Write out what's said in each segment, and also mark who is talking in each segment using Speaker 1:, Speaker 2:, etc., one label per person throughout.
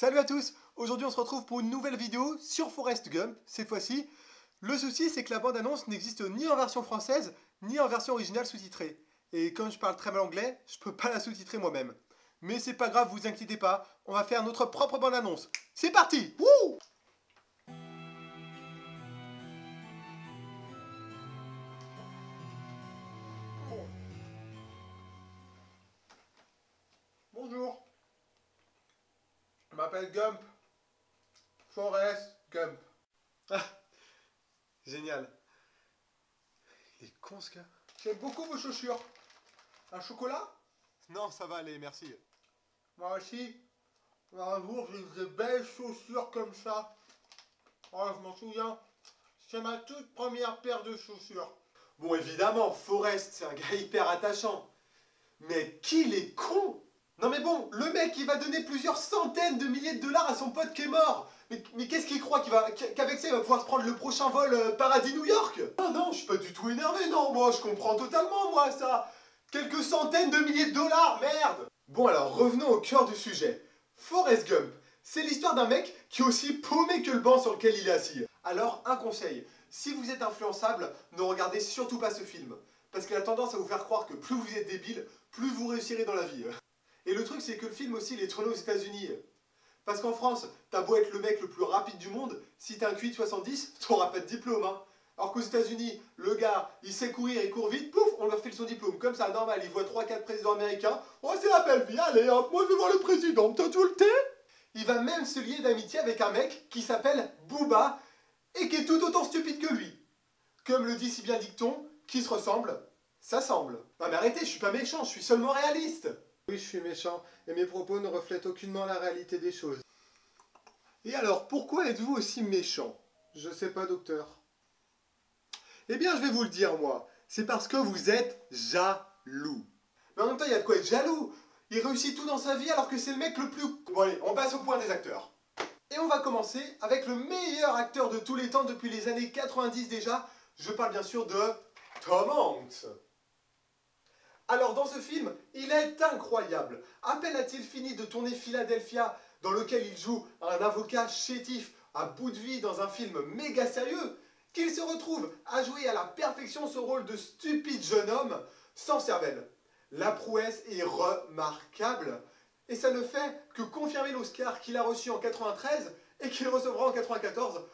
Speaker 1: Salut à tous! Aujourd'hui on se retrouve pour une nouvelle vidéo sur Forrest Gump, cette fois-ci. Le souci c'est que la bande-annonce n'existe ni en version française, ni en version originale sous-titrée. Et comme je parle très mal anglais, je peux pas la sous-titrer moi-même. Mais c'est pas grave, vous inquiétez pas, on va faire notre propre bande-annonce. C'est parti! Wouh! Bonjour, je m'appelle Gump. Forrest Gump. Ah, génial. Il est con ce gars. J'aime beaucoup vos chaussures. Un chocolat? Non, ça va aller, merci. Moi aussi. Un jour, j'ai eu de belles chaussures comme ça. Oh, je m'en souviens. C'est ma toute première paire de chaussures. Bon, évidemment, Forrest, c'est un gars hyper attachant. Mais qu'il est con! Non mais bon, le mec, il va donner plusieurs centaines de milliers de dollars à son pote qui est mort. Mais qu'est-ce qu'il croit qu'avec ça, il va pouvoir se prendre le prochain vol Paradis-New York? Ah non, je suis pas du tout énervé, non, moi, je comprends totalement, moi, ça. Quelques centaines de milliers de dollars, merde. Bon, alors, revenons au cœur du sujet. Forrest Gump, c'est l'histoire d'un mec qui est aussi paumé que le banc sur lequel il est assis. Alors, un conseil, si vous êtes influençable, ne regardez surtout pas ce film. Parce qu'il a tendance à vous faire croire que plus vous êtes débile, plus vous réussirez dans la vie. Et le truc, c'est que le film aussi, il est tourné aux États-Unis. Parce qu'en France, t'as beau être le mec le plus rapide du monde, si t'as un QI de 70, t'auras pas de diplôme. Hein. Alors qu'aux États-Unis, le gars, il sait courir, il court vite, pouf, on leur file son diplôme. Comme ça, normal, il voit 3-4 présidents américains. Oh, c'est la belle vie, allez hop, moi je vais voir le président, t'as tout le thé? Il va même se lier d'amitié avec un mec qui s'appelle Booba et qui est tout autant stupide que lui. Comme le dit si bien dicton, qui se ressemble, ça semble. Non mais arrêtez, je suis pas méchant, je suis seulement réaliste. Oui, je suis méchant, et mes propos ne reflètent aucunement la réalité des choses. Et alors, pourquoi êtes-vous aussi méchant? Je sais pas, docteur. Eh bien, je vais vous le dire, moi. C'est parce que vous êtes jaloux. Mais en même temps, il y a de quoi être jaloux. Il réussit tout dans sa vie alors que c'est le mec le plus... Bon allez, on passe au point des acteurs. Et on va commencer avec le meilleur acteur de tous les temps depuis les années 90 déjà. Je parle bien sûr de Tom Hanks. Alors dans ce film, il est incroyable. À peine a-t-il fini de tourner Philadelphia, dans lequel il joue un avocat chétif à bout de vie dans un film méga sérieux, qu'il se retrouve à jouer à la perfection ce rôle de stupide jeune homme sans cervelle. La prouesse est remarquable et ça ne fait que confirmer l'Oscar qu'il a reçu en 93 et qu'il recevra en 94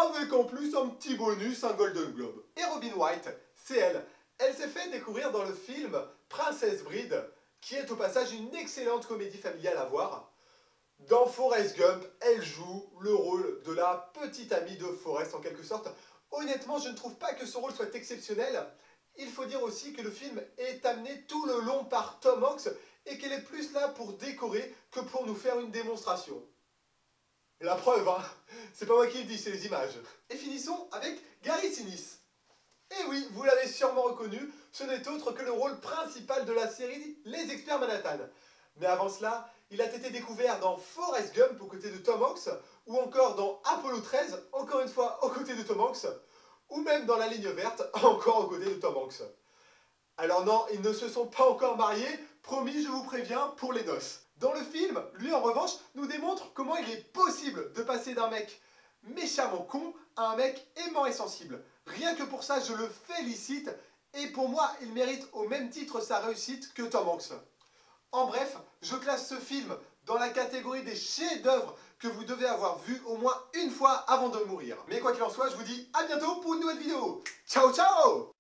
Speaker 1: avec en plus un petit bonus, un Golden Globe. Et Robin Wright, c'est elle. Elle s'est fait découvrir dans le film Princess Bride, qui est au passage une excellente comédie familiale à voir. Dans Forrest Gump, elle joue le rôle de la petite amie de Forrest en quelque sorte. Honnêtement, je ne trouve pas que ce rôle soit exceptionnel. Il faut dire aussi que le film est amené tout le long par Tom Hanks et qu'elle est plus là pour décorer que pour nous faire une démonstration. La preuve, hein, c'est pas moi qui le dis, c'est les images. Et finissons avec Gary Sinise. Et oui, vous l'avez sûrement reconnu, ce n'est autre que le rôle principal de la série Les Experts Manhattan. Mais avant cela, il a été découvert dans Forrest Gump aux côtés de Tom Hanks, ou encore dans Apollo 13, encore une fois aux côtés de Tom Hanks, ou même dans La Ligne Verte, encore aux côtés de Tom Hanks. Alors non, ils ne se sont pas encore mariés, promis, je vous préviens, pour les noces. Dans le film, lui en revanche, nous démontre comment il est possible de passer d'un mec méchamment con à un mec aimant et sensible. Rien que pour ça, je le félicite et pour moi, il mérite au même titre sa réussite que Tom Hanks. En bref, je classe ce film dans la catégorie des chefs-d'œuvre que vous devez avoir vu au moins une fois avant de mourir. Mais quoi qu'il en soit, je vous dis à bientôt pour une nouvelle vidéo. Ciao ciao!